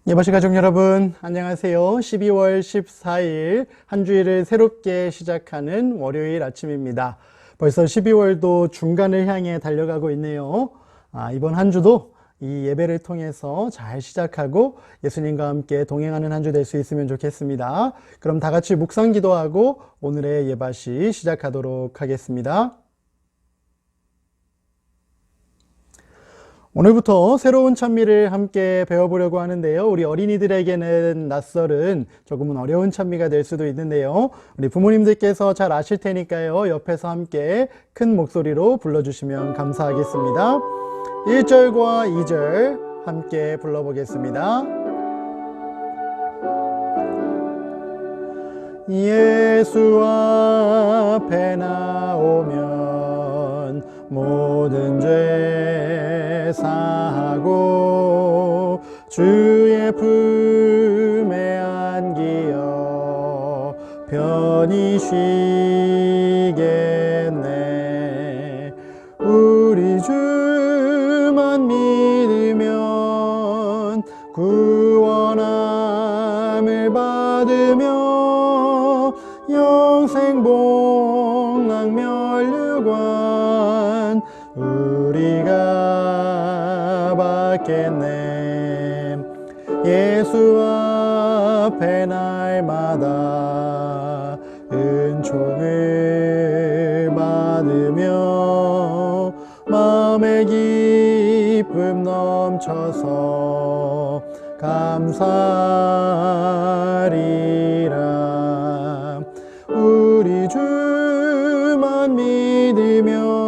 예바시 가족 여러분, 안녕하세요. 12월 14일 한 주일을 새롭게 시작하는 월요일 아침입니다. 벌써 12월도 중간을 향해 달려가고 있네요. 이번 한 주도 이 예배를 통해서 잘 시작하고 예수님과 함께 동행하는 한 주 될 수 있으면 좋겠습니다. 그럼 다 같이 묵상 기도하고 오늘의 예바시 시작하도록 하겠습니다. 오늘부터 새로운 찬미를 함께 배워보려고 하는데요. 우리 어린이들에게는 낯설은 조금은 어려운 찬미가 될 수도 있는데요. 우리 부모님들께서 잘 아실 테니까요. 옆에서 함께 큰 목소리로 불러주시면 감사하겠습니다. 1절과 2절 함께 불러보겠습니다. 예수 앞에 나오면 모든 죄 사하고 주의 품에 안기어 편히 쉬겠네. 우리 주만 믿으면 구원함을 받으며 영생 복락 면류관 우리가 받겠네. 예수 앞에 날마다 은총을 받으며 마음의 기쁨 넘쳐서 감사하리라. 우리 주만 믿으면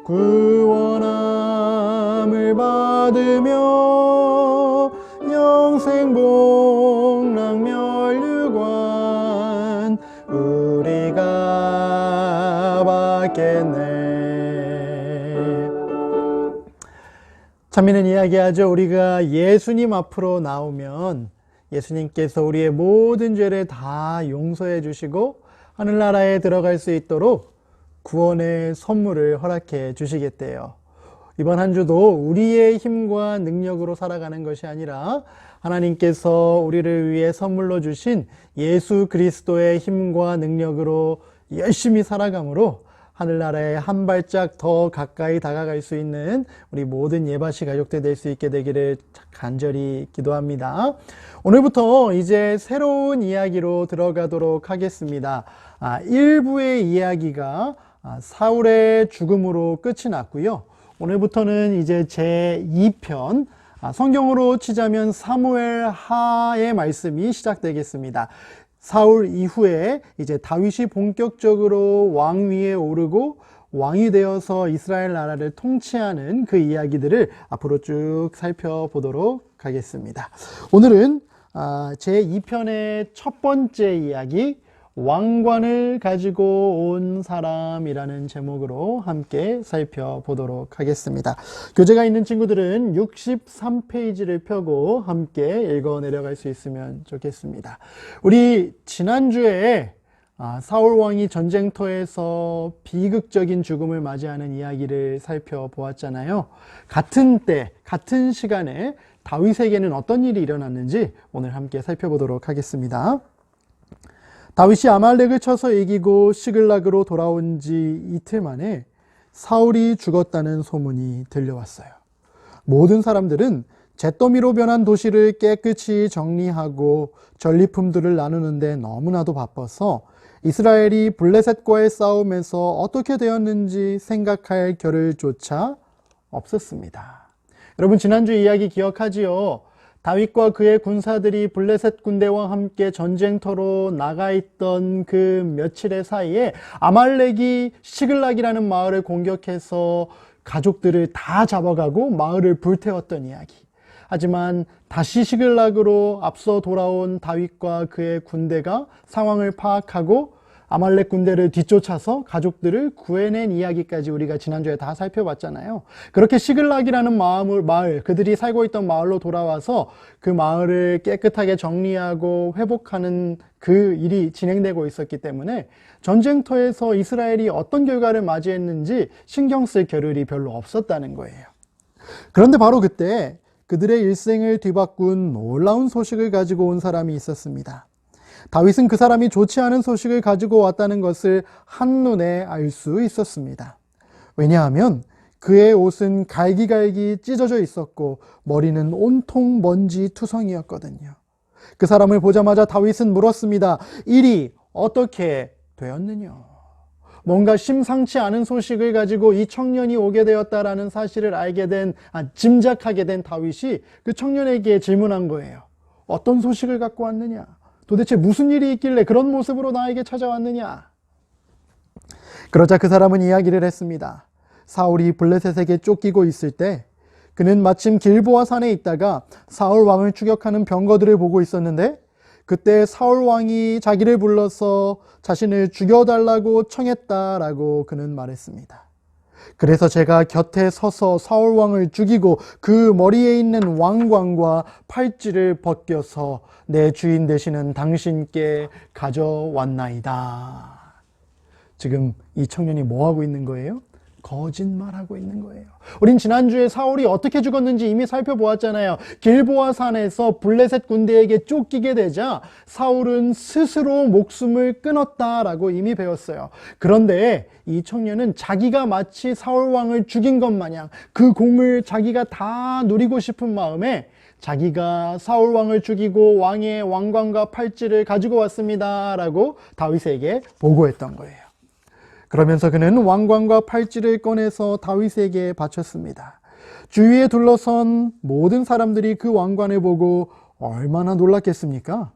구원함을 받으며 영생 복락 면류관 우리가 받겠네. 찬미는 이야기하죠. 우리가 예수님 앞으로 나오면 예수님께서 우리의 모든 죄를 다 용서해 주시고 하늘나라에 들어갈 수 있도록 구원의 선물을 허락해 주시겠대요. 이번 한 주도 우리의 힘과 능력으로 살아가는 것이 아니라 하나님께서 우리를 위해 선물로 주신 예수 그리스도의 힘과 능력으로 열심히 살아감으로 하늘나라에 한 발짝 더 가까이 다가갈 수 있는 우리 모든 예바시 가족들 될 수 있게 되기를 간절히 기도합니다. 오늘부터 이제 새로운 이야기로 들어가도록 하겠습니다. 1부의 이야기가 사울의 죽음으로 끝이 났고요. 오늘부터는 이제 제2편, 성경으로 치자면 사무엘 하의 말씀이 시작되겠습니다. 사울 이후에 이제 다윗이 본격적으로 왕위에 오르고 왕이 되어서 이스라엘 나라를 통치하는 그 이야기들을 앞으로 쭉 살펴보도록 하겠습니다. 오늘은 제2편의 첫 번째 이야기, 왕관을 가지고 온 사람이라는 제목으로 함께 살펴보도록 하겠습니다. 교재가 있는 친구들은 63페이지를 펴고 함께 읽어 내려갈 수 있으면 좋겠습니다. 우리 지난주에 사울 왕이 전쟁터에서 비극적인 죽음을 맞이하는 이야기를 살펴보았잖아요. 같은 때, 같은 시간에 다윗에게는 어떤 일이 일어났는지 오늘 함께 살펴보도록 하겠습니다. 다윗이 아말렉을 쳐서 이기고 시글락으로 돌아온 지 이틀 만에 사울이 죽었다는 소문이 들려왔어요. 모든 사람들은 잿더미로 변한 도시를 깨끗이 정리하고 전리품들을 나누는데 너무나도 바빠서 이스라엘이 블레셋과의 싸움에서 어떻게 되었는지 생각할 겨를조차 없었습니다. 여러분, 지난주 이야기 기억하지요? 다윗과 그의 군사들이 블레셋 군대와 함께 전쟁터로 나가 있던 그 며칠의 사이에 아말렉이 시글락이라는 마을을 공격해서 가족들을 다 잡아가고 마을을 불태웠던 이야기. 하지만 다시 시글락으로 앞서 돌아온 다윗과 그의 군대가 상황을 파악하고 아말렉 군대를 뒤쫓아서 가족들을 구해낸 이야기까지 우리가 지난주에 다 살펴봤잖아요. 그렇게 시글락이라는 마을, 그들이 살고 있던 마을로 돌아와서 그 마을을 깨끗하게 정리하고 회복하는 그 일이 진행되고 있었기 때문에 전쟁터에서 이스라엘이 어떤 결과를 맞이했는지 신경 쓸 겨를이 별로 없었다는 거예요. 그런데 바로 그때 그들의 일생을 뒤바꾼 놀라운 소식을 가지고 온 사람이 있었습니다. 다윗은 그 사람이 좋지 않은 소식을 가지고 왔다는 것을 한눈에 알 수 있었습니다. 왜냐하면 그의 옷은 갈기갈기 찢어져 있었고 머리는 온통 먼지 투성이었거든요. 그 사람을 보자마자 다윗은 물었습니다. 일이 어떻게 되었느냐? 뭔가 심상치 않은 소식을 가지고 이 청년이 오게 되었다라는 사실을 짐작하게 된 다윗이 그 청년에게 질문한 거예요. 어떤 소식을 갖고 왔느냐? 도대체 무슨 일이 있길래 그런 모습으로 나에게 찾아왔느냐? 그러자 그 사람은 이야기를 했습니다. 사울이 블레셋에게 쫓기고 있을 때 그는 마침 길보아 산에 있다가 사울 왕을 추격하는 병거들을 보고 있었는데 그때 사울 왕이 자기를 불러서 자신을 죽여달라고 청했다라고 그는 말했습니다. 그래서 제가 곁에 서서 사울 왕을 죽이고 그 머리에 있는 왕관과 팔찌를 벗겨서 내 주인 되시는 당신께 가져왔나이다. 지금 이 청년이 뭐 하고 있는 거예요? 거짓말하고 있는 거예요. 우린 지난주에 사울이 어떻게 죽었는지 이미 살펴보았잖아요. 길보아 산에서 블레셋 군대에게 쫓기게 되자 사울은 스스로 목숨을 끊었다라고 이미 배웠어요. 그런데 이 청년은 자기가 마치 사울 왕을 죽인 것 마냥 그 공을 자기가 다 누리고 싶은 마음에 자기가 사울 왕을 죽이고 왕의 왕관과 팔찌를 가지고 왔습니다라고 다윗에게 보고했던 거예요. 그러면서 그는 왕관과 팔찌를 꺼내서 다윗에게 바쳤습니다. 주위에 둘러선 모든 사람들이 그 왕관을 보고 얼마나 놀랐겠습니까?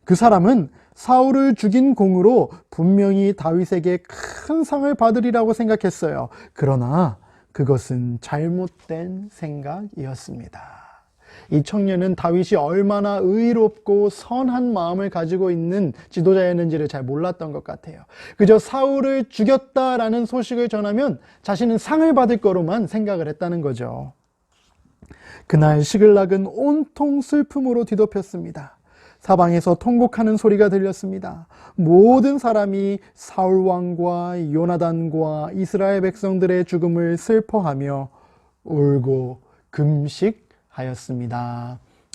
그 사람은 사울을 죽인 공으로 분명히 다윗에게 큰 상을 받으리라고 생각했어요. 그러나 그것은 잘못된 생각이었습니다. 이 청년은 다윗이 얼마나 의롭고 선한 마음을 가지고 있는 지도자였는지를 잘 몰랐던 것 같아요. 그저 사울을 죽였다라는 소식을 전하면 자신은 상을 받을 거로만 생각을 했다는 거죠. 그날 시글락은 온통 슬픔으로 뒤덮였습니다. 사방에서 통곡하는 소리가 들렸습니다. 모든 사람이 사울 왕과 요나단과 이스라엘 백성들의 죽음을 슬퍼하며 울고 금식하였습니다.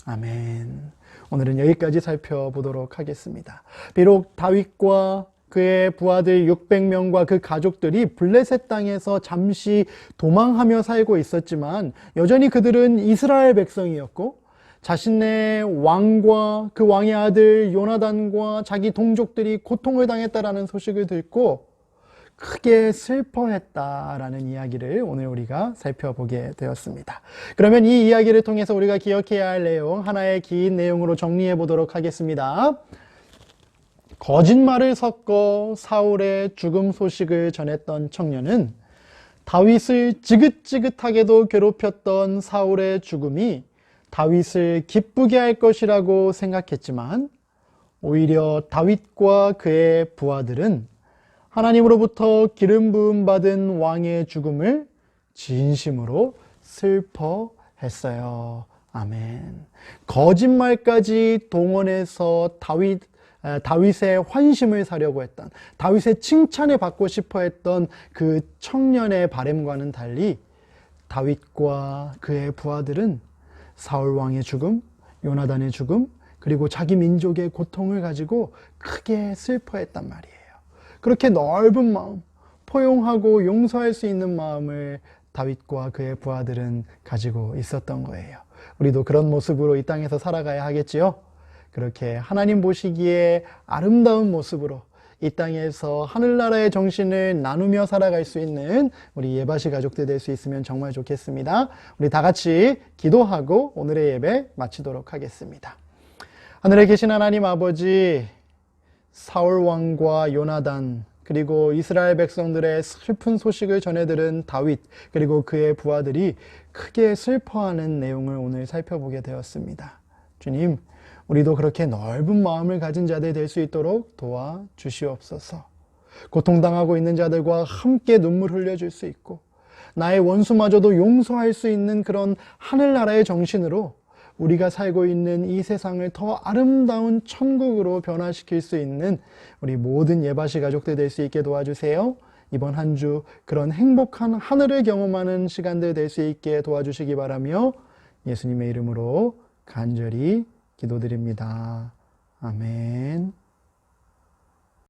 아멘. 오늘은 여기까지 살펴보도록 하겠습니다. 비록 다윗과 그의 부하들 600명과 그 가족들이 블레셋 땅에서 잠시 도망하며 살고 있었지만 여전히 그들은 이스라엘 백성이었고 자신의 왕과 그 왕의 아들 요나단과 자기 동족들이 고통을 당했다라는 소식을 듣고 크게 슬퍼했다라는 이야기를 오늘 우리가 살펴보게 되었습니다. 그러면 이 이야기를 통해서 우리가 기억해야 할 내용, 하나의 긴 내용으로 정리해 보도록 하겠습니다. 거짓말을 섞어 사울의 죽음 소식을 전했던 청년은 다윗을 지긋지긋하게도 괴롭혔던 사울의 죽음이 다윗을 기쁘게 할 것이라고 생각했지만 오히려 다윗과 그의 부하들은 하나님으로부터 기름 부음 받은 왕의 죽음을 진심으로 슬퍼했어요. 아멘. 거짓말까지 동원해서 다윗의 환심을 사려고 했던, 다윗의 칭찬을 받고 싶어 했던 그 청년의 바람과는 달리 다윗과 그의 부하들은 사울 왕의 죽음, 요나단의 죽음, 그리고 자기 민족의 고통을 가지고 크게 슬퍼했단 말이에요. 그렇게 넓은 마음, 포용하고 용서할 수 있는 마음을 다윗과 그의 부하들은 가지고 있었던 거예요. 우리도 그런 모습으로 이 땅에서 살아가야 하겠지요? 그렇게 하나님 보시기에 아름다운 모습으로 이 땅에서 하늘나라의 정신을 나누며 살아갈 수 있는 우리 예바시 가족들 될 수 있으면 정말 좋겠습니다. 우리 다 같이 기도하고 오늘의 예배 마치도록 하겠습니다. 하늘에 계신 하나님 아버지, 사울 왕과 요나단 그리고 이스라엘 백성들의 슬픈 소식을 전해들은 다윗 그리고 그의 부하들이 크게 슬퍼하는 내용을 오늘 살펴보게 되었습니다. 주님, 우리도 그렇게 넓은 마음을 가진 자들 될 수 있도록 도와주시옵소서. 고통당하고 있는 자들과 함께 눈물 흘려줄 수 있고 나의 원수마저도 용서할 수 있는 그런 하늘나라의 정신으로 우리가 살고 있는 이 세상을 더 아름다운 천국으로 변화시킬 수 있는 우리 모든 예바시 가족들 될 수 있게 도와주세요. 이번 한 주 그런 행복한 하늘을 경험하는 시간들 될 수 있게 도와주시기 바라며 예수님의 이름으로 간절히 기도드립니다. 아멘.